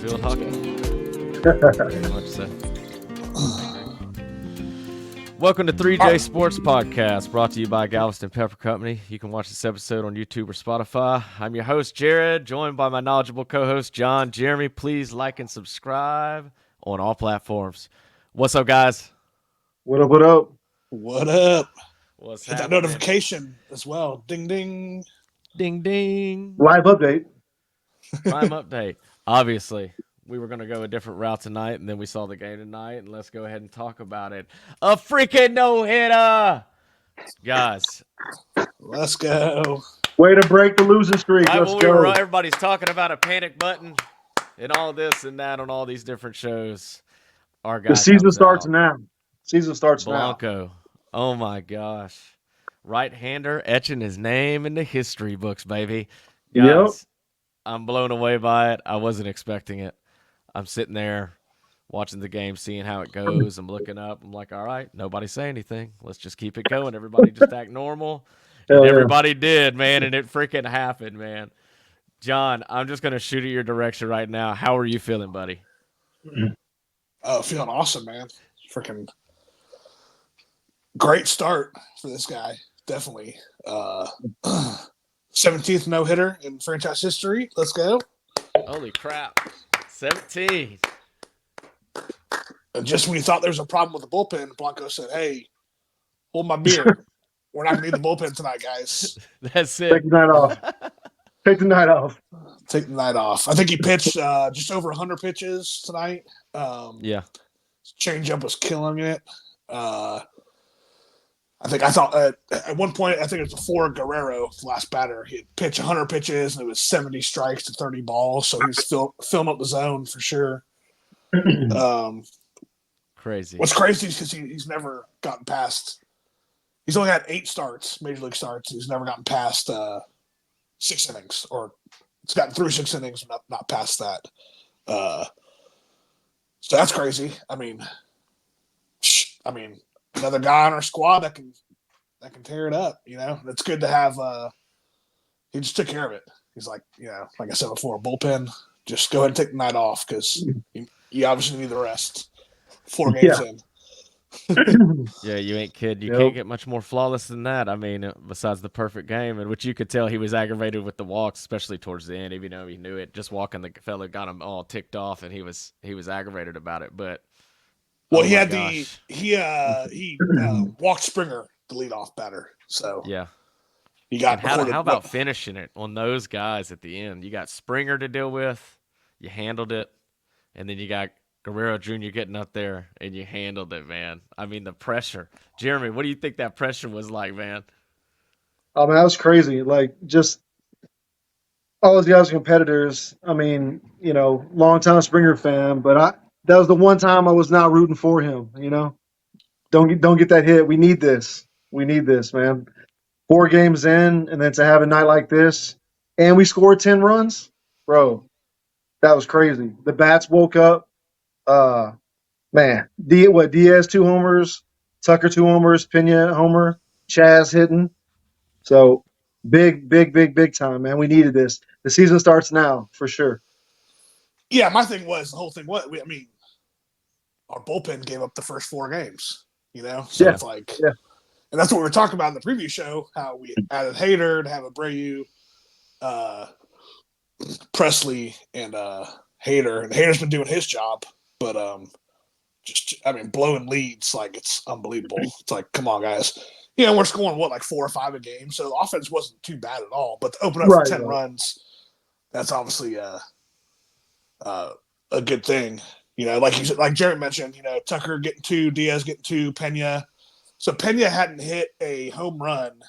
field hockey. Very much so. Welcome to 3J Sports Podcast, brought to you by Galveston Pepper Company. You can watch this episode on YouTube or Spotify. I'm your host, Jared, joined by my knowledgeable co-host, John. Jeremy, please like and subscribe on all platforms. What's up, guys? What up, what up? What up? What's Hit that happening? notification as well. Ding, ding. Ding, ding. Live update. Prime update. Obviously, we were going to go a different route tonight, and then we saw the game tonight, and let's go ahead and talk about it. A freaking no-hitter! Guys. Let's go. Way to break the losing streak. Right, Let's when go. Everybody's talking about a panic button and all this and that on all these different shows. Our guy The season comes starts out. now. Season starts Blanco. Oh, my gosh. Right-hander etching his name in the history books, baby. Guys, Yep. I'm blown away by it. I wasn't expecting it. I'm sitting there watching the game, seeing how it goes. I'm looking up. I'm like, all right, nobody say anything. Let's just keep it going. Everybody just act normal. Hell And yeah. everybody did, man, and it freaking happened, man. John, I'm just going to shoot at your direction right now. How are you feeling, buddy? Oh, feeling awesome, man. Freaking great start for this guy. Definitely. 17th no-hitter in franchise history. Let's go. Holy crap. 17. And just when you thought there was a problem with the bullpen, Blanco said, hey, hold my beer. We're not going to need the bullpen tonight, guys. That's Take it. the night off. Take the night off. Take the night off. I think he pitched just over 100 pitches tonight. Yeah. Changeup was killing it. I thought at one point, I think it was before Guerrero, the last batter, he had pitched 100 pitches and it was 70 strikes to 30 balls. So he's filling up the zone for sure. Crazy. What's crazy is because he's never gotten past. He's only had 8 starts, major league starts. He's never gotten past 6 innings, or it's gotten through 6 innings, not past that. So that's crazy. I mean, another guy on our squad that can tear it up. You know, it's good to have. He just took care of it. He's like, like I said before, bullpen. Just go ahead and take the night off because you obviously need the rest. 4 games in. Yeah, you ain't kidding. You Nope. can't get much more flawless than that. I mean, besides the perfect game, in which you could tell he was aggravated with the walks, especially towards the end, even though he knew it. Just walking, the fella got him all ticked off, and he was aggravated about it. But Well, oh he my had gosh. he walked Springer, the leadoff batter. So Yeah. he got. And how about finishing it on those guys at the end? You got Springer to deal with. You handled it, and then you got Guerrero Jr. getting up there, and you handled it, man. I mean, the pressure. Jeremy, what do you think that pressure was like, man? I mean, that was crazy. Like, just all those guys are competitors. I mean, long-time Springer fan, but that was the one time I was not rooting for him, Don't get that hit. We need this. We need this, man. 4 games in, and then to have a night like this, and we scored 10 runs, bro, that was crazy. The bats woke up. Man, Diaz 2 homers, Tucker 2 homers, Pena homer, Chaz hitting. So big time, man. We needed this. The season starts now for sure. Yeah, my thing was the whole thing. Our bullpen gave up the first 4 games. So Yeah. it's like, Yeah. and that's what we were talking about in the preview show. How we added Hader to have Abreu, Presley, and Hader. And Hader's been doing his job, but blowing leads, like, it's unbelievable. It's like, come on, guys. We're scoring like 4 or 5 a game, so the offense wasn't too bad at all. But to open up for 10 runs, that's obviously a good thing. Like Jared mentioned, Tucker getting 2, Diaz getting 2, Pena. So Pena hadn't hit a home run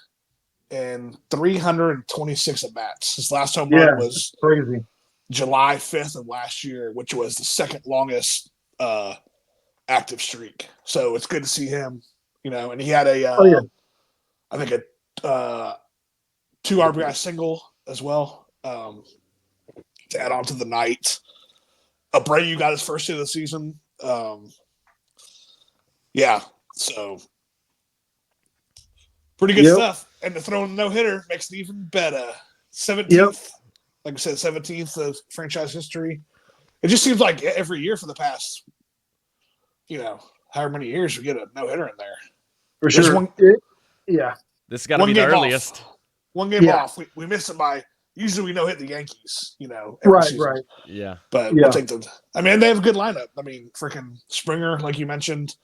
in 326 at bats. His last home run was crazy. July 5th of last year, which was the second longest active streak. So it's good to see him, and he had I think a 2 RBI single as well to add on to the night. Abreu got his first hit of the season. So pretty good stuff. And to throw in a no-hitter makes it even better. 17th, like I said, 17th of franchise history. It just seems like every year for the past, however many years we get a no-hitter in there. For There's sure. Yeah. This has got to be the earliest. One game off. We miss it by. Usually we no hit the Yankees. Every season. Right. Yeah. But we'll take them. I mean, they have a good lineup. I mean, freaking Springer, like you mentioned.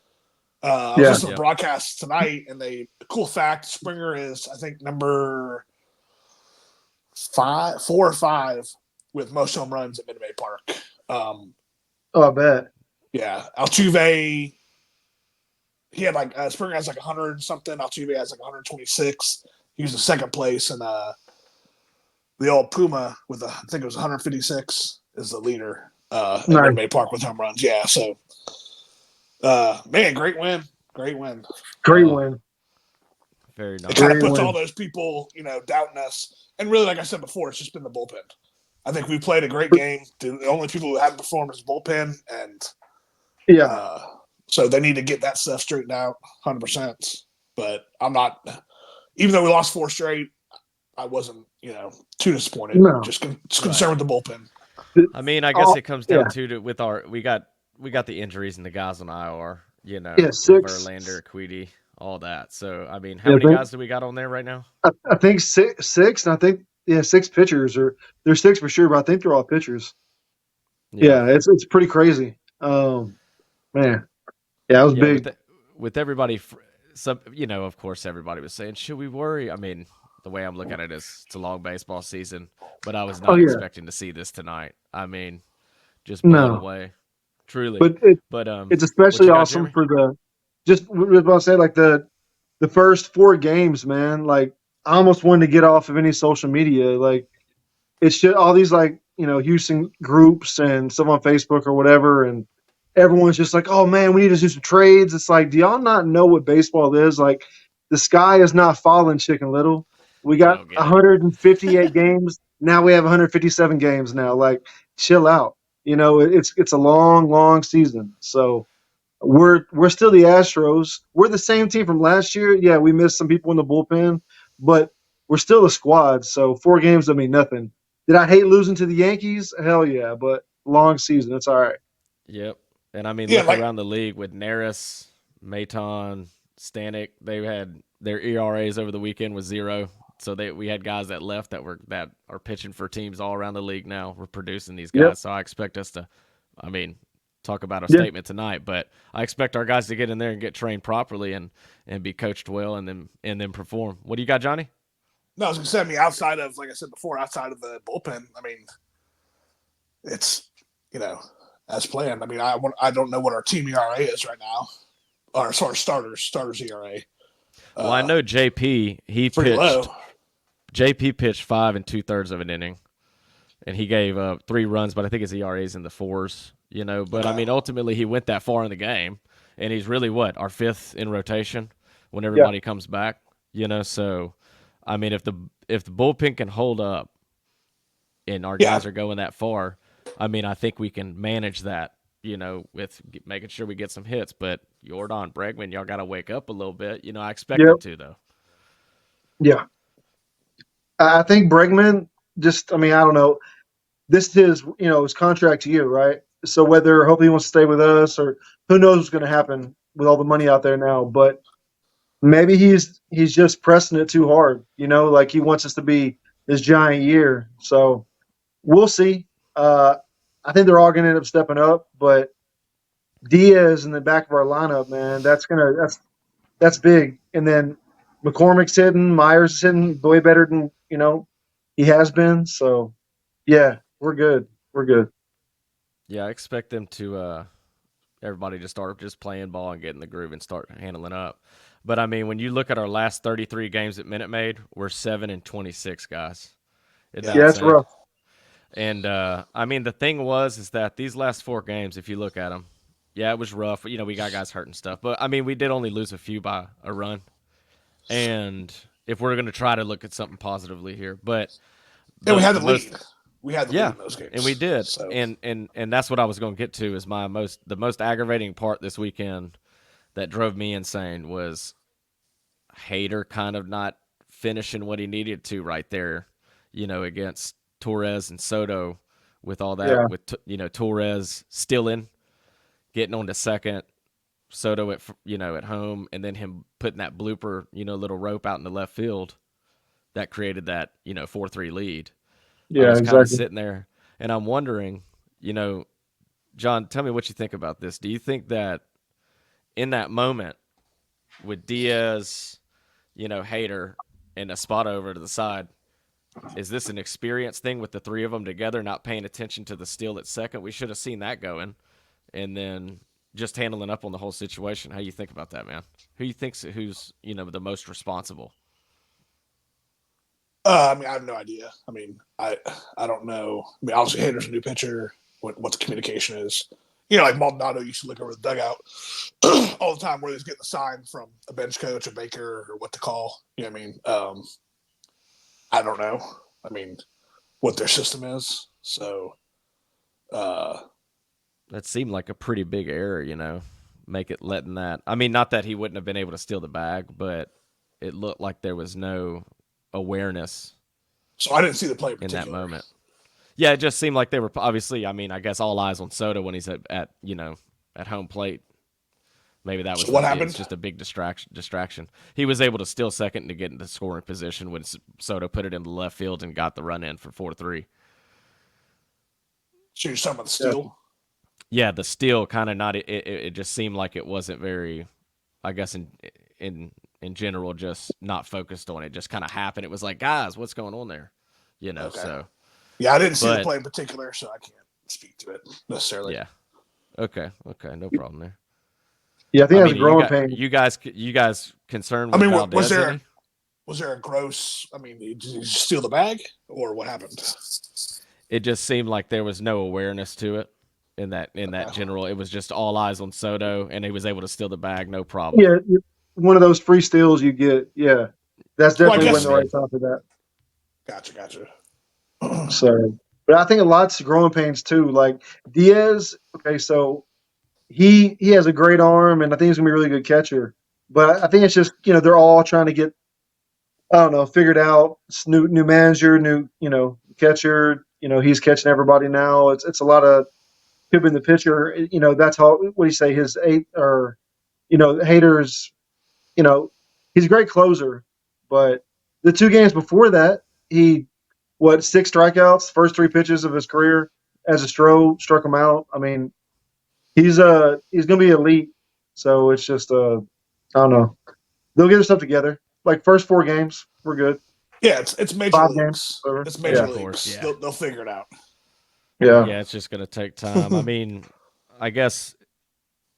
I was listening to the broadcast tonight, and cool fact: Springer is, I think, number 4 or 5 with most home runs at Minute Maid Park. I bet. Yeah, Altuve. He had Springer has 100 something. Altuve has 126. He was in second place, and the old Puma with I think it was 156 is the leader at Minute Maid Park with home runs. Yeah, so. Man, great win. Great win. Very nice. It kind of puts all those people, doubting us. And really, like I said before, it's just been the bullpen. I think we played a great game. The only people who haven't performed is bullpen. And so they need to get that stuff straightened out 100%. But I'm not, even though we lost 4 straight, I wasn't, too disappointed. No. Just concerned with the bullpen. I mean, I guess it comes down to with we got the injuries and the guys on IR, Verlander, Queedy, all that. So, I mean, how many guys do we got on there right now? I think six, and I think 6 pitchers, or there's 6 for sure, but I think they're all pitchers. Yeah, it's pretty crazy. Man, yeah, it was big. With everybody, of course, everybody was saying, should we worry? I mean, the way I'm looking at it is it's a long baseball season, but I was not expecting to see this tonight. I mean, just blown away. Truly, but it's especially awesome for just what I say, the first 4 games, man. Like, I almost wanted to get off of any social media. Like, it's just all these Houston groups and stuff on Facebook or whatever, and everyone's just like, "Oh man, we need to do some trades." It's like, do y'all not know what baseball is? Like, the sky is not falling, Chicken Little. We got 158 games now. We have 157 games now. Like, chill out. It's a long season. So we're still the Astros. We're the same team from last year. Yeah, we missed some people in the bullpen, but we're still a squad. So 4 games don't mean nothing. Did I hate losing to the Yankees? Hell yeah, but long season. It's all right. Yep. And I mean, look around the league with Neris, Maton, Stanek. They had their ERAs over the weekend was 0. So we had guys that left that are pitching for teams all around the league now. We're producing these guys, so I expect us to, talk about a statement tonight. But I expect our guys to get in there and get trained properly and be coached well and then perform. What do you got, Johnny? No, I was going to say, outside of, like I said before, outside of the bullpen, it's as planned. I don't know what our team ERA is right now, or sorry, starters ERA. Well, I know JP. He pitched low. JP pitched 5 2/3 of an inning, and he gave up 3 runs, but I think his ERA is in the 4s, But, ultimately he went that far in the game, and he's really our 5th in rotation when everybody comes back, So, if the bullpen can hold up and our guys are going that far, I think we can manage that, with making sure we get some hits. But Jordan, Bregman, y'all got to wake up a little bit. I expect them to, though. Yeah. I think Bregman I don't know. This is his contract year, right? So hopefully he wants to stay with us, or who knows what's going to happen with all the money out there now. But maybe he's just pressing it too hard, like he wants us to be his giant year. So we'll see. I think they're all going to end up stepping up, but Diaz in the back of our lineup, man, that's big. And then McCormick's hitting, Myers is hitting way better than he has been. So yeah, we're good. We're good. Yeah, I expect them to everybody to start just playing ball and getting the groove and start handling up. But when you look at our last 33 games at Minute Maid, we're 7-26, guys. That's rough. And the thing is that these last 4 games, if you look at them, it was rough. We got guys hurt and stuff, but we did only lose a few by a run. And if we're going to try to look at something positively here, but we had the lead. We had the lead in those games, and we did. So. And that's what I was going to get to. Is the most aggravating part this weekend that drove me insane was Hader kind of not finishing what he needed to right there, against Torres and Soto with all that, Yeah. with Torres stealing, getting on to second, Soto at home, and then him putting that blooper little rope out in the left field that created that 4-3 lead. I Yeah, was kind of exactly. sitting there and I'm wondering, John, tell me what you think about this. Do you think that in that moment with Diaz, Hader, and a spot over to the side, is this an experience thing with the three of them together, not paying attention to the steal at second? We should have seen that going, and then just handling up on the whole situation. How you think about that, man? Who's the most responsible? I mean, I have no idea. I mean, I don't know. I mean, obviously, Hader's a new pitcher. What the communication is. Like Maldonado used to look over the dugout all the time where he's getting a sign from a bench coach, a Baker, or what to call. You know what I mean? I don't know. I mean, what their system is. So, that seemed like a pretty big error, letting that. I mean, not that he wouldn't have been able to steal the bag, but it looked like there was no awareness. So I didn't see the play in that moment. Yeah, it just seemed like they were obviously. I mean, I guess all eyes on Soto when he's at home plate. Maybe that was what happened. It's just a big distraction. He was able to steal second to get into scoring position when Soto put it in the left field and got the run in for 4-3. So you're talking about the steal? Yeah, the steal kind of not. It just seemed like it wasn't very. I guess in general, just not focused on it. Just kind of happened. It was like, guys, what's going on there? Okay. So. Yeah, I didn't see the play in particular, so I can't speak to it necessarily. Yeah. Okay, no problem there. Yeah, I think that's a growing pain. You guys concerned with Valdez? Was there a gross? I mean, did you steal the bag, or what happened? It just seemed like there was no awareness to it in that general. It was just all eyes on Soto, and he was able to steal the bag, no problem. Yeah, one of those free steals you get. Yeah, that's definitely when the right time for that. Gotcha. So, but I think a lot's growing pains too. Like Diaz, okay, so he has a great arm, and I think he's gonna be a really good catcher. But I think it's just they're all trying to get figured out. It's new manager, new catcher. He's catching everybody now. It's a lot of could be the pitcher. That's how what do you say his eighth or Hader's. He's a great closer, but the 2 games before that he. 6 strikeouts, first 3 pitches of his career as a struck him out. I mean, he's going to be elite. So it's just I don't know. They'll get their stuff together. Like first 4 games, we're good. Yeah, it's major 5 leagues. Games, it's major leagues. Yeah. They'll figure it out. Yeah, it's just going to take time. I mean, I guess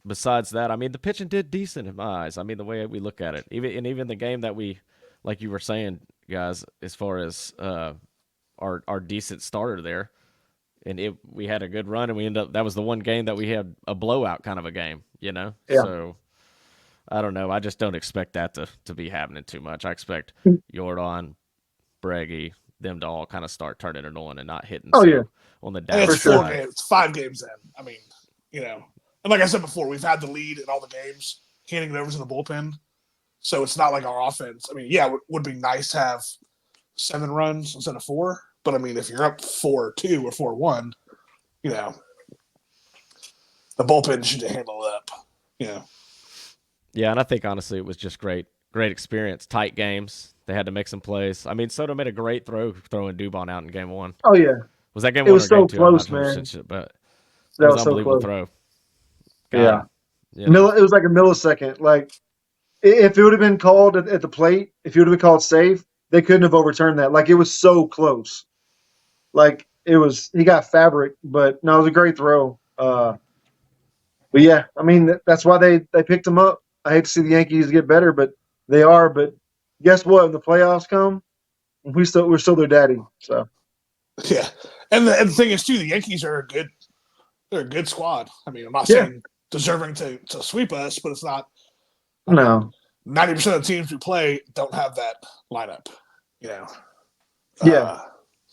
besides that, I mean, the pitching did decent in my eyes. I mean, the way we look at it, even the game that we, like you were saying, guys, as far as our decent starter there, and we had a good run, and we ended up that was the one game that we had a blowout kind of a game, Yeah. So I don't know. I just don't expect that to be happening too much. I expect Jordan, Breggy, them to all kind of start turning it on and not hitting on the down. It's 4 games. It's 5 games in. I mean, and like I said before, we've had the lead in all the games, handing it over to the bullpen. So it's not like our offense. I mean, yeah, it would be nice to have 7 runs instead of 4. But I mean, if you're up 4-2 or 4-1, the bullpen should handle it up. Yeah, and I think honestly it was just great experience. Tight games. They had to make some plays. I mean, Soto made a great throwing Dubon out in game 1. Oh yeah. Was that game 1 it was or game so 2? Close, man. But that was so unbelievable close. Throw. It was like a millisecond. Like if it would have been called at the plate, if it would have been called safe, they couldn't have overturned that. Like it was so close. Like he got fabric, but no, it was a great throw. But yeah, I mean that's why they picked him up. I hate to see the Yankees get better, but they are. But guess what? When the playoffs come, we're still their daddy. So yeah, and the thing is too, the Yankees are a good squad. I mean, I'm not saying deserving to sweep us, but it's not. No, 90% of the teams we play don't have that lineup.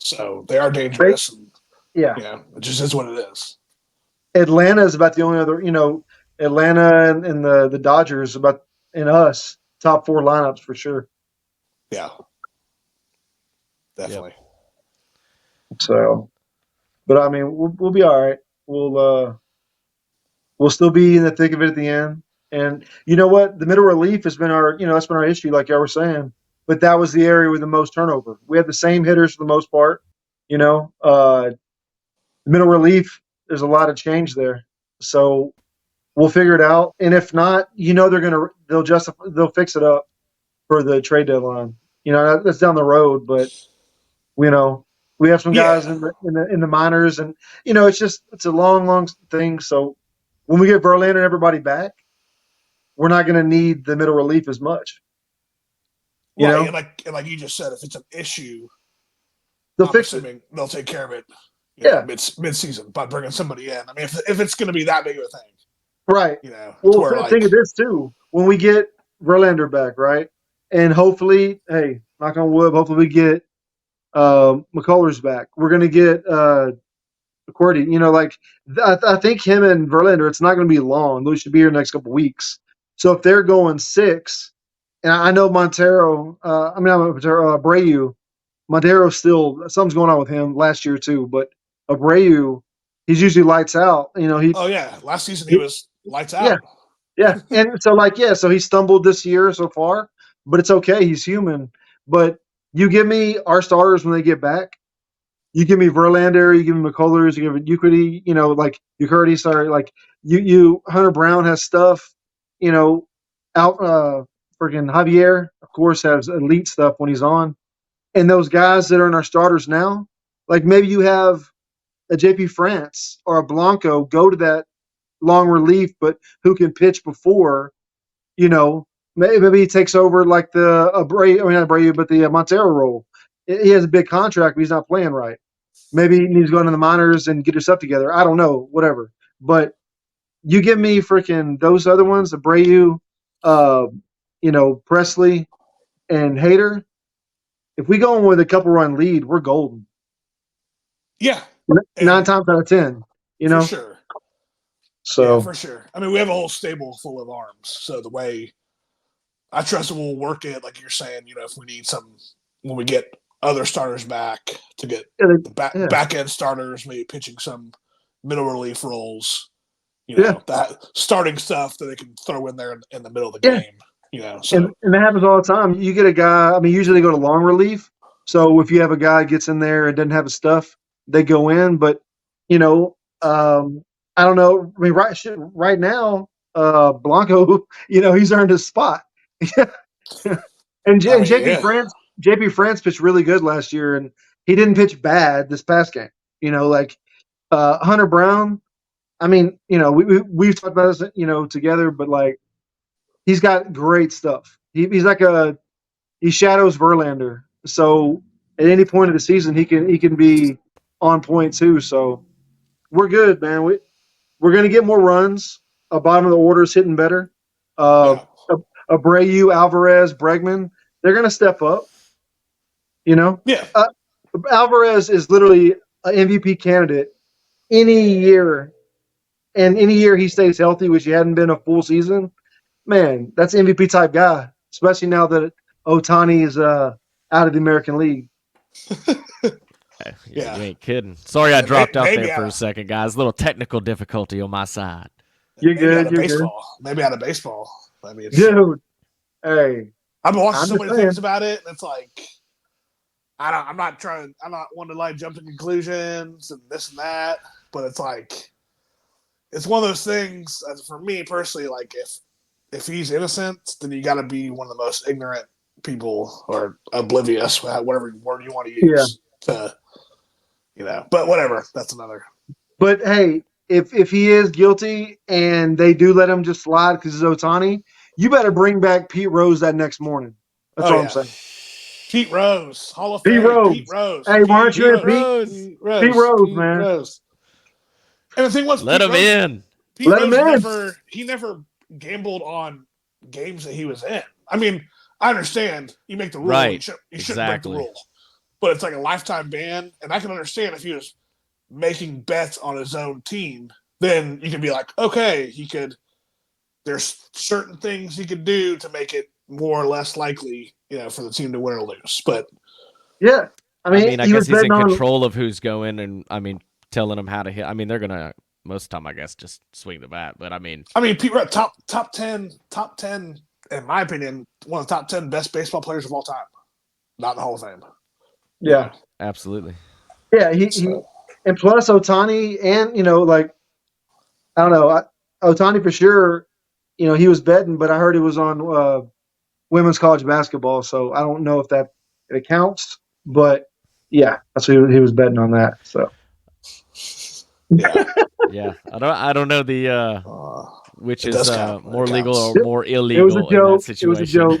So they are dangerous. And, it just is what it is. Atlanta is about the only other, Atlanta and the Dodgers about in us top 4 lineups for sure. Yeah, definitely. So, But I mean, we'll be all right. We'll still be in the thick of it at the end. And you know what? The middle relief has been our, that's been our issue, like y'all were saying. But that was the area with the most turnover. We had the same hitters for the most part. Middle relief, there's a lot of change there. So we'll figure it out. And if not, they'll fix it up for the trade deadline. That's down the road, but you know, we have some guys Yeah. in the minors, and it's a long thing. So when we get Verlander and everybody back, we're not going to need the middle relief as much. Right. And like you just said, if it's an issue, They'll I'm fix it. assuming they'll take care of it, Yeah. mid season by bringing somebody in. I mean, if it's going to be that big of a thing, Right. to Well, where think of this too. When we get Verlander back, right, and hopefully, hey, knock on wood, hopefully we get McCullers back. We're going to get McCourty. I think him and Verlander, it's not going to be long. They should be here the next couple weeks. So if they're going 6, and I know Montero, I'm Montero, Abreu. Montero still something's going on with him last year too, but Abreu, he's usually lights out. oh yeah, last season he was lights Yeah, out. yeah, and so he stumbled this year so far, but it's okay. He's human. But you give me our starters when they get back. You give me Verlander, you give me McCullers, you give me Euclid, Euclid, sorry, Hunter Brown has stuff, out, freaking Javier, of course, has elite stuff when he's on. And those guys that are in our starters now, like maybe you have a JP France or a Blanco go to that long relief, but who can pitch before, maybe he takes over like the Abreu, I mean not Abreu, but the Montero role. He has a big contract, but he's not playing right. Maybe he needs to go into the minors and get his stuff together. I don't know, whatever. But you give me freaking those other ones, Abreu, Presley, and Hader. If we go in with a couple run lead, we're golden. Yeah, 9 times out of 10. For sure. So yeah, for sure. I mean, we have a whole stable full of arms. So the way I trust it will work it, like you're saying, if we need some when we get other starters back to get the back end starters, maybe pitching some middle relief roles, that starting stuff that they can throw in there in the middle of the game. So and that happens all the time. You get a guy. I mean, usually they go to long relief. So if you have a guy gets in there and doesn't have his stuff, they go in. But I don't know. I mean, right now, Blanco, he's earned his spot. And JP France pitched really good last year, and he didn't pitch bad this past game. Hunter Brown. I mean, we've talked about this, together, but like he's got great stuff. He's like he shadows Verlander, so at any point of the season he can be on point too. So we're good, man. We're gonna get more runs. Bottom of the order is hitting better. Abreu, Alvarez, Bregman, they're gonna step up. Yeah. Alvarez is literally an MVP candidate any year, and any year he stays healthy, which he hadn't been a full season. Man, that's an MVP type guy, especially now that Ohtani is out of the American League. You ain't kidding. Sorry, I dropped out there for a second, guys. A little technical difficulty on my side. You're good. You're baseball. Good. Maybe out of baseball. I mean, dude. Hey, I've been watching so many things about it, and it's like I'm not one to like jump to conclusions and this and that, but it's like it's one of those things. For me personally, like if he's innocent, then you got to be one of the most ignorant people or oblivious, whatever word you want to use. But whatever. That's another. But hey, if he is guilty and they do let him just slide because it's Ohtani, you better bring back Pete Rose that next morning. That's all I'm saying. Pete Rose, Hall of Fame. Pete Rose. Hey, why aren't you in Pete Rose, man. Rose. And the thing was, let him in. Pete Rose never gambled on games that he was in. I mean, I understand you make the rule. Right. You shouldn't break the rule. But it's like a lifetime ban. And I can understand if he was making bets on his own team, then you can be like, okay, there's certain things he could do to make it more or less likely, for the team to win or lose. But yeah, I mean, I guess he's in control of who's going, and I mean, telling them how to hit. I mean, they're gonna most of the time, I guess, just swing the bat. But I mean, Pete Rose, top 10, in my opinion, one of the top 10 best baseball players of all time. Not in the Hall of Fame. Yeah. Absolutely. Yeah, he and plus Otani and I don't know, Otani for sure, he was betting, but I heard he was on women's college basketball, so I don't know if it counts, but yeah, that's what he was betting on that. So yeah, I don't know the which is more legal or more it was a illegal in that joke. It was a situation. joke.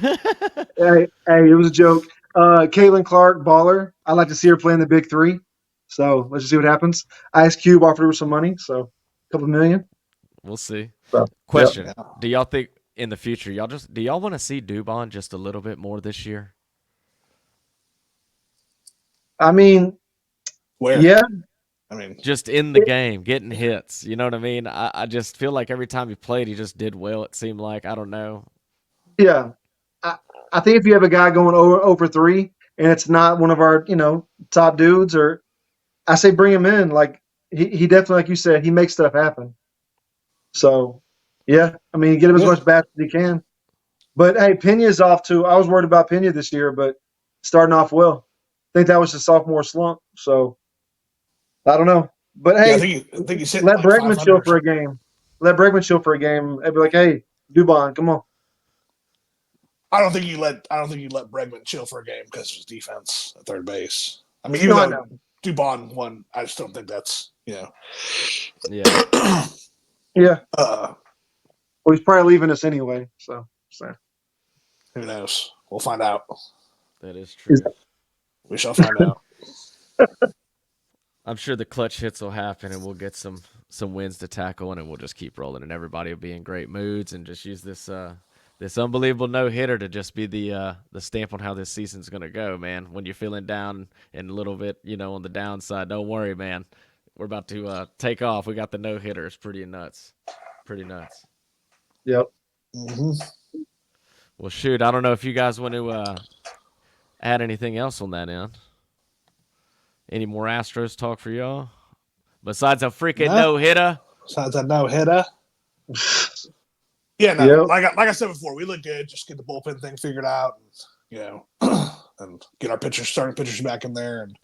Hey, it was a joke. Caitlin Clark, baller. I'd like to see her play in the Big Three. So let's just see what happens. Ice Cube offered her some money, so a couple million. We'll see. So, Question: yep. Do y'all think in the future do y'all want to see Dubon just a little bit more this year? I mean, where? Yeah. I mean, just in the game, getting hits. You know what I mean? I just feel like every time he played, he just did well. It seemed like I don't know. Yeah, I think if you have a guy going over 3 and it's not one of our top dudes, or I say bring him in. Like he definitely, like you said, he makes stuff happen. So yeah, I mean, get him as much bats as he can. But hey, Pena's off too. I was worried about Pena this year, but starting off well. I think that was his sophomore slump. So I don't know. But hey, I think he's hitting let like Bregman chill for a 500. game. Let Bregman chill for a game. I'd be like, hey, Dubon, come on. I don't think you let Bregman chill for a game because of his defense at third base. I mean, even though Dubon won, I just don't think that's Yeah. Yeah. Well, he's probably leaving us anyway, so. Who knows? We'll find out. That is true. We shall find out. I'm sure the clutch hits will happen, and we'll get some wins to tackle, and we'll just keep rolling, and everybody will be in great moods, and just use this this unbelievable no hitter to just be the stamp on how this season's gonna go, man. When you're feeling down and a little bit, on the downside, don't worry, man. We're about to take off. We got the no hitter. It's pretty nuts. Pretty nuts. Yep. Mm-hmm. Well, shoot, I don't know if you guys want to add anything else on that end. Any more Astros talk for y'all? Besides a freaking no-hitter? Besides a no-hitter? Yeah, no. Yep. Like I said before, we look good. Just get the bullpen thing figured out, and, and get our starting pitchers back in there, and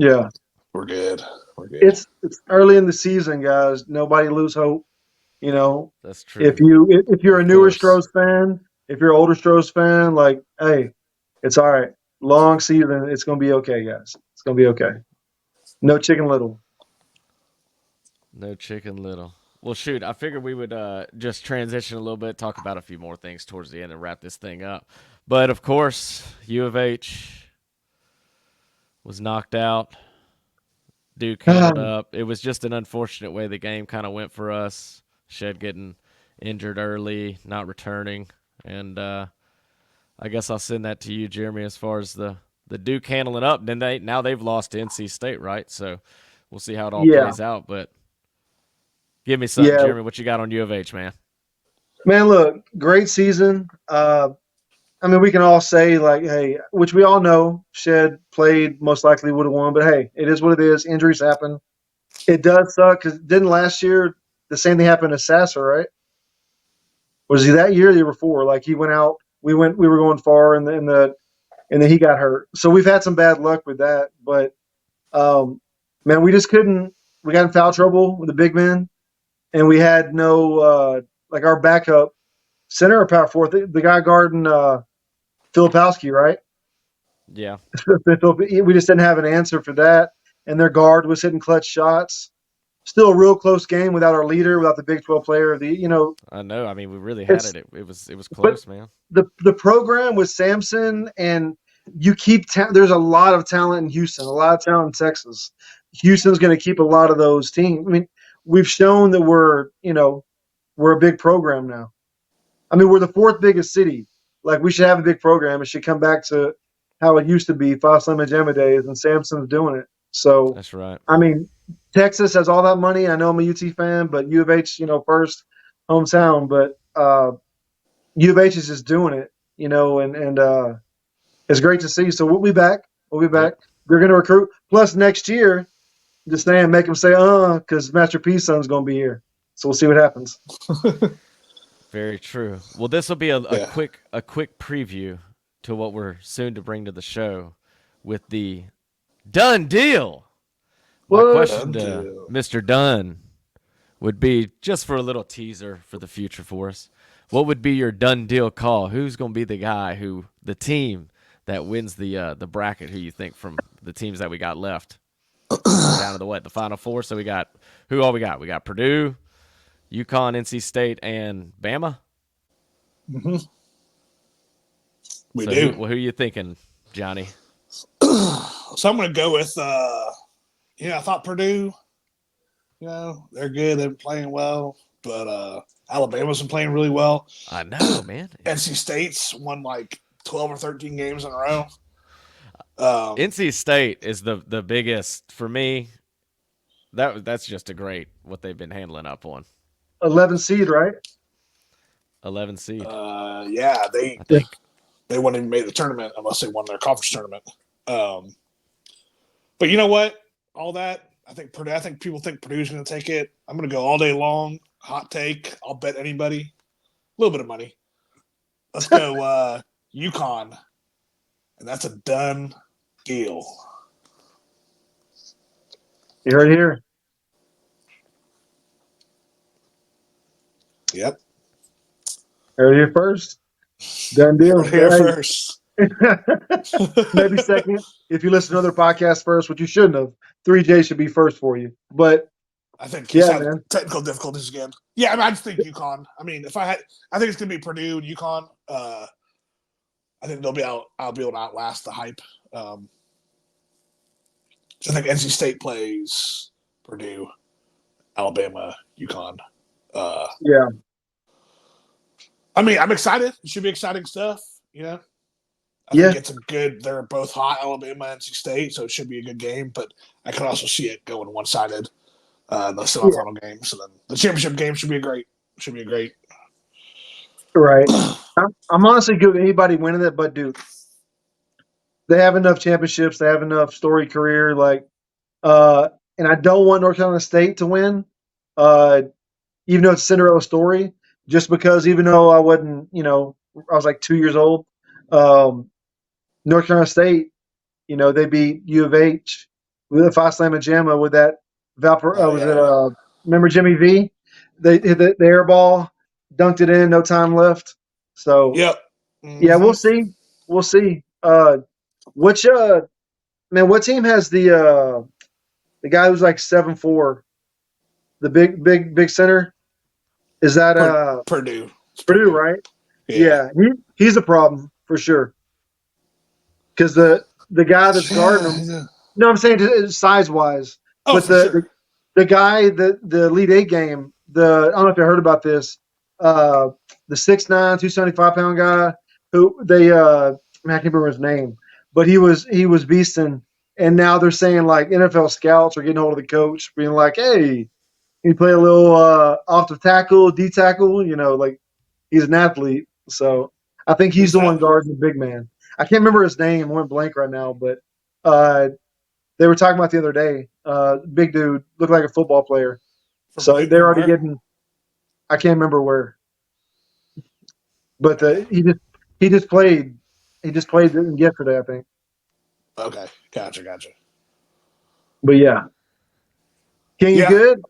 yeah, we're good. It's early in the season, guys. Nobody lose hope. That's true. If you're a newer Stros fan, if you're an older Stros fan, like, hey, it's all right. Long season, it's gonna be okay, guys. It's gonna be okay. No chicken little. No chicken little. Well, shoot, I figured we would just transition a little bit, talk about a few more things towards the end and wrap this thing up. But, of course, U of H was knocked out. Duke held up. It was just an unfortunate way the game kind of went for us. Shed getting injured early, not returning. And I guess I'll send that to you, Jeremy, as far as the Duke handling up. Then now they've lost to NC State, right? So we'll see how it all plays out. But give me something, Jeremy. What you got on U of H, man? Man, look, great season. I mean, we can all say, like, hey, which we all know, Shed played, most likely would have won. But, hey, it is what it is. Injuries happen. It does suck because didn't last year the same thing happened to Sasser, right? Was he that year or the year before? Like, he went out. We were going far, and then he got hurt. So we've had some bad luck with that. But, man, we just couldn't – we got in foul trouble with the big men, and we had no like our backup center or power forward, the guy guarding Filipowski, right? Yeah. We just didn't have an answer for that, and their guard was hitting clutch shots. Still a real close game without our leader, without the Big 12 player. I know. I mean, we really had it. It was close, man. The program with Samson, and you keep there's a lot of talent in Houston, a lot of talent in Texas. Houston's going to keep a lot of those teams. I mean, we've shown that we're a big program now. I mean, we're the 4th biggest city. Like, we should have a big program. It should come back to how it used to be, Fossum and Gemma days, and Samson's doing it. So that's right. I mean, Texas has all that money. I know I'm a UT fan, but U of H, first hometown. But U of H is just doing it, and it's great to see. So we'll be back. We'll be back. They're going to recruit. Plus, next year, Just saying, make him say, because Master P's son's going to be here. So we'll see what happens. Very true. Well, this will be a Yeah. quick preview to what we're soon to bring to the show with the done deal. My What? question Done to deal. Mr. Dunn would be, just for a little teaser for the future for us, what would be your done deal call? Who's going to be the guy the team that wins the bracket? Who you think from the teams that we got left? Down to the Final Four. So we got who all we got? We got Purdue, UConn, NC State, and Bama. Mm-hmm. We So do. who are you thinking, Johnny? So I'm going to go with, I thought Purdue, they're good. They've been playing well. But Alabama's been playing really well. I know, man. NC State's won like 12 or 13 games in a row. NC State is the biggest for me. That's just a great what they've been handling up on. 11 seed, right? 11 seed. Yeah, I think. They wouldn't even make the tournament unless they won their conference tournament. But you know what? All that, I think people think Purdue's going to take it. I'm going to go all day long. Hot take. I'll bet anybody. A little bit of money. Let's go UConn. And that's a done deal. You heard it here. Yep. Heard it here first. Done deal. Here first. Maybe second. If you listen to other podcasts first, which you shouldn't have, 3J should be first for you. But I think he's had man. technical difficulties again. Yeah, I just think UConn. I mean, I think it's going to be Purdue and UConn. I think I'll be able to outlast the hype. I think NC State plays Purdue, Alabama, UConn. Yeah. I mean, I'm excited. It should be exciting stuff. I think it's they're both hot, Alabama and NC State, so it should be a good game. But I can also see it going one-sided. The semifinal games, and then the championship game should be great. Right. I'm honestly good with anybody winning it, but Duke. They have enough championships. They have enough story career. And I don't want North Carolina State to win, even though it's a Cinderella story. Just because, even though I wasn't, I was like 2 years old. North Carolina State, they beat U of H with a 5-slam and jamma with that. Remember Jimmy V? They hit the air ball, dunked it in, no time left. So, yep. Mm-hmm. Yeah, we'll see. What team has the guy who's like 7'4", the big center? Is that Purdue? It's Purdue, right? Yeah. He's a problem for sure. Because the guy that's guarding him, no, I'm saying size wise. Oh, but the guy, the Elite Eight game, I don't know if you heard about this. The 6'9", 275-pound guy who I can't remember his name, but he was beasting. And now they're saying like NFL scouts are getting hold of the coach, being like, "Hey, you play a little off the tackle, D tackle, like he's an athlete." So I think he's the one guarding the big man. I can't remember his name. I went blank right now, but they were talking about the other day. Big dude, looked like a football player. So they're already getting. I can't remember where, but he just played. He just played yesterday, I think. Okay, gotcha. But yeah, King, you good?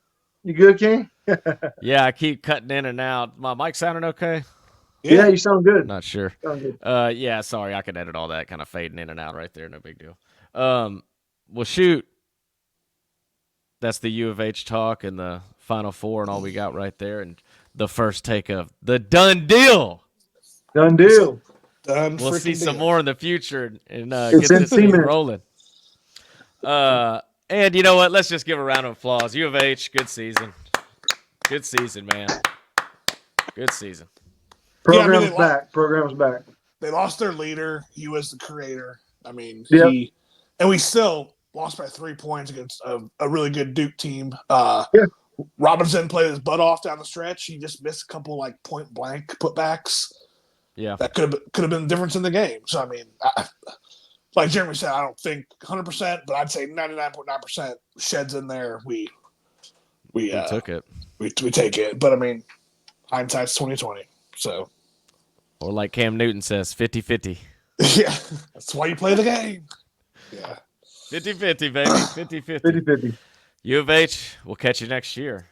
You good, King? Yeah, I keep cutting in and out. My mic sounding okay? Yeah, you sound good. Not sure. Good. Yeah, sorry, I can edit all that kind of fading in and out right there. No big deal. Well, shoot. That's the U of H talk and the Final Four and all we got right there, and the first take of the done deal. Done deal. We'll see some more in the future and get this thing rolling. And you know what? Let's just give a round of applause. U of H, good season. Good season, man. Good season. Program's back. They lost their leader. He was the creator. I mean, yep. We still lost by 3 points against a really good Duke team. Robinson played his butt off down the stretch. He just missed a couple like point blank putbacks. Yeah, that could have been the difference in the game. So I mean, like Jeremy said, I don't think 100%, but I'd say 99.9% sheds in there. We took it. We take it, but I mean, hindsight's 2020. So, or like Cam Newton says, 50-50. Yeah, that's why you play the game. Yeah, 50-50, baby, 50-50. 50-50. U of H, we'll catch you next year.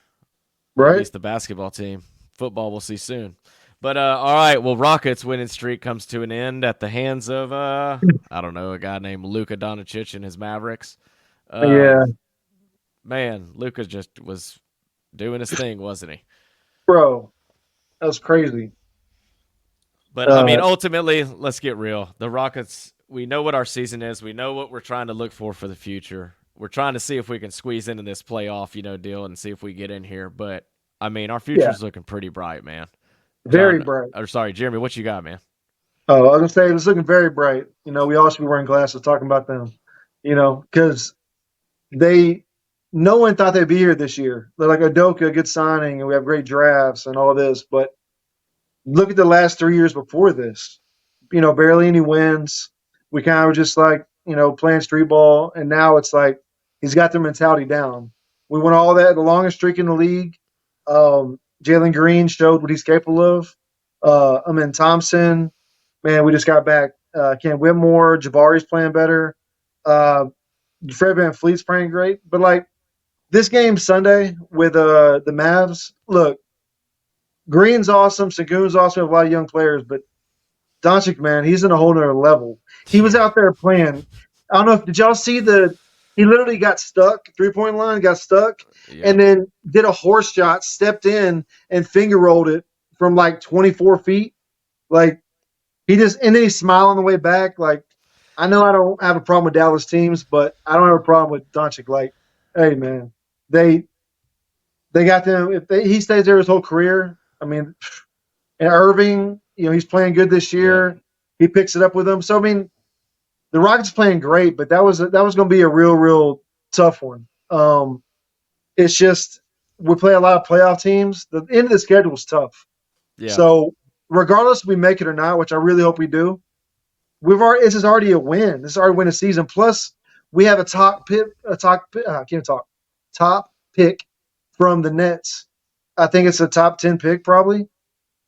Right? At least the basketball team. Football, we'll see soon. But all right, well, Rockets' winning streak comes to an end at the hands of I don't know, a guy named Luka Doncic and his Mavericks. Yeah, Man, Luka just was doing his thing, wasn't he? bro, that was crazy. But I mean, ultimately, let's get real. The Rockets, we know what our season is. We know what we're trying to look for the future. We're trying to see if we can squeeze into this playoff, deal and see if we get in here. But I mean, our future's looking pretty bright, man. Very John, bright. Or sorry, Jeremy, what you got, man? Oh, I was gonna say it's looking very bright. We all should be wearing glasses talking about them. Because no one thought they'd be here this year. They're like Udoka, good signing, and we have great drafts and all this. But look at the last 3 years before this. Barely any wins. We kind of were just like, playing street ball, and now it's like he's got their mentality down. We won all that, the longest streak in the league. Jalen Green showed what he's capable of. Thompson, man, we just got back. Ken Whitmore, Jabari's playing better. Fred VanVleet's playing great. But like this game Sunday with the Mavs, look, Green's awesome, Sengun's awesome, we have a lot of young players, but Doncic, man, he's in a whole nother level. He was out there playing. I don't know did y'all see he literally got stuck, 3-point line, got stuck, and then did a horse shot, stepped in and finger rolled it from like 24 feet. Like and then he smiled on the way back. Like, I know I don't have a problem with Dallas teams, but I don't have a problem with Doncic. Like, hey man, they got them. If he stays there his whole career, I mean, and Irving, he's playing good this year. Yeah. He picks it up with them. So I mean, the Rockets playing great, but that was going to be a real tough one. It's just we play a lot of playoff teams. The end of the schedule is tough. Yeah. So regardless if we make it or not, which I really hope we do, this is already a win. This is already a win of season. Plus, we have a top pick from the Nets. I think it's a top 10 pick probably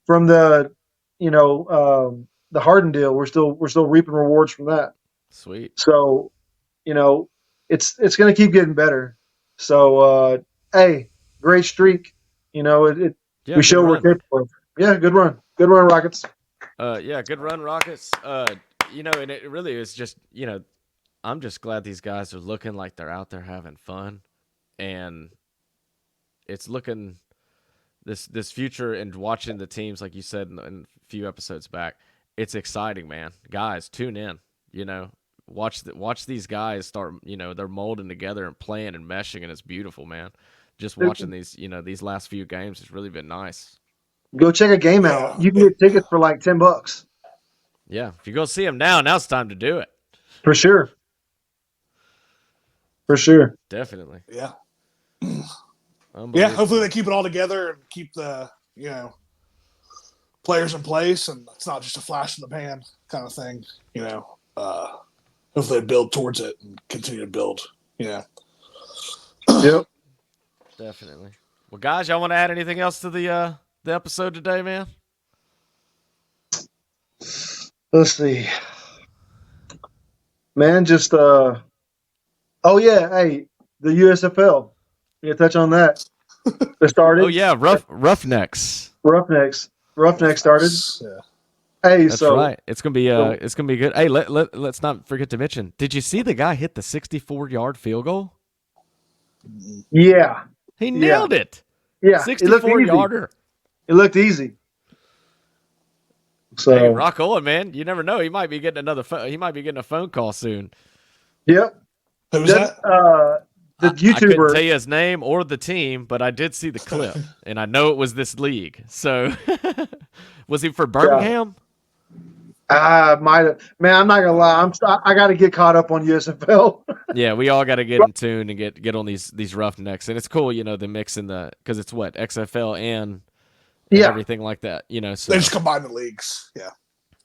from the Harden deal. We're still reaping rewards from that. Sweet. So, it's going to keep getting better. So, hey, great streak. We show we're capable of. Yeah, good run. Good run, Rockets. Good run, Rockets. And it really is just, I'm just glad these guys are looking like they're out there having fun. And it's looking this future and watching the teams, like you said in a few episodes back, it's exciting, man. Guys, tune in, watch these guys start, they're molding together and playing and meshing, and it's beautiful, man. Just watching these last few games has really been nice. Go check a game out. You can get tickets for like $10. Yeah, if you go see them now it's time to do it. For sure. Definitely. Yeah. Yeah, hopefully they keep it all together and keep the, players in place, and it's not just a flash in the pan kind of thing, Hopefully they build towards it and continue to build, Yep. Definitely. Well, guys, y'all want to add anything else to the episode today, man? Let's see. Man, just oh yeah, hey, the USFL. You touch on that. They started. Oh yeah, Roughnecks. Roughnecks started. Yeah. Hey, that's right. It's gonna be good. Hey, let's not forget to mention. Did you see the guy hit the 64-yard field goal? Yeah, he nailed it. Yeah, 64-yarder. It looked easy. So hey, rock on, man. You never know. He might be getting a phone call soon. Yep. Who's that? The YouTuber. I couldn't tell you his name or the team, but I did see the clip, and I know it was this league. So, was he for Birmingham? Might have. Man, I'm not gonna lie. I got to get caught up on USFL. Yeah, we all got to get in tune and get on these Roughnecks, and it's cool, the mix in because it's what XFL and everything like that, So they just combine the leagues. Yeah.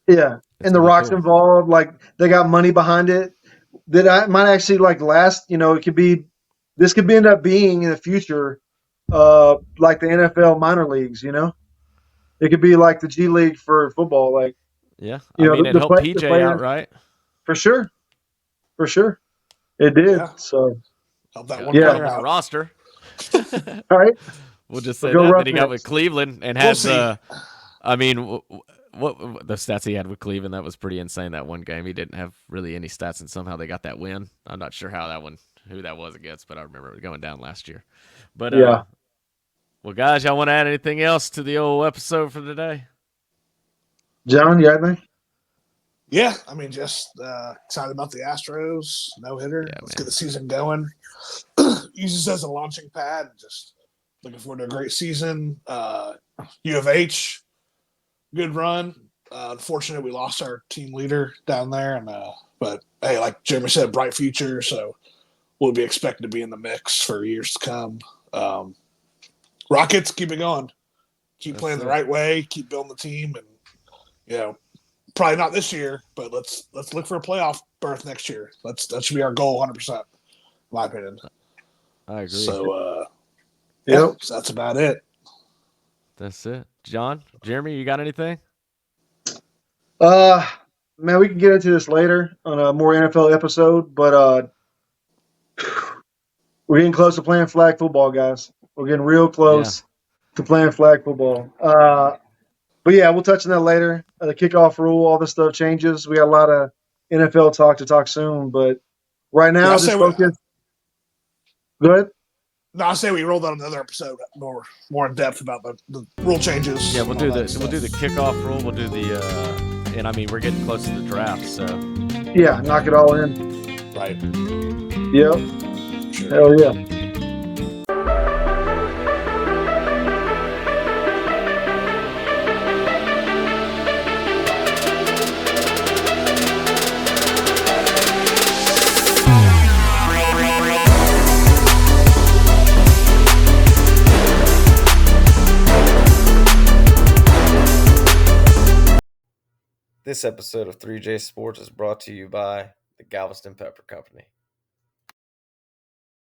Yeah, It's and the gonna be Rock's cool. involved. Like they got money behind it. That I might actually like last. It could be. This could end up being in the future, like the NFL minor leagues. It could be like the G League for football. Like Yeah, I mean, it the helped the PJ out, players right? for sure, for sure. It did. Yeah. So Help that Got a one yeah. player guy on the out. roster. All right, We'll just we'll say go that. Then he got with Roughnecks. Cleveland and We'll had see. the. I mean, what the stats he had with Cleveland, that was pretty insane. That one game, he didn't have really any stats, and somehow they got that win. I'm not sure who that was against, but I remember it going down last year. But Yeah, well, guys, y'all want to add anything else to the old episode for today? John, you got anything? Yeah, I mean, just excited about the Astros no hitter. Yeah, Let's man. get the season going. Use this as a launching pad. Just looking forward to a great season. U of H, good run. Unfortunate we lost our team leader down there, but hey, like Jeremy said, bright future. So we'll be expected to be in the mix for years to come. Rockets, keep it going. Keep playing the right way. Keep building the team, and probably not this year, but let's look for a playoff berth next year. That should be our goal, 100%. In my opinion. I agree. So, Yep. so that's about it. That's it. John, Jeremy, you got anything? Man, we can get into this later on a more NFL episode, but we're getting close to playing flag football, guys. We're getting real close to playing flag football. But yeah, we'll touch on that later. The kickoff rule, all this stuff changes. We got a lot of NFL talk to talk soon, but right now, just focus. Go ahead. No, I say we roll that on another episode more in depth about the rule changes. Yeah, we'll do the kickoff rule. We'll do the and I mean we're getting close to the draft, so yeah, knock it all in. Right. Yep. Sure. Hell yeah. This episode of 3J Sports is brought to you by the Galveston Pepper Company.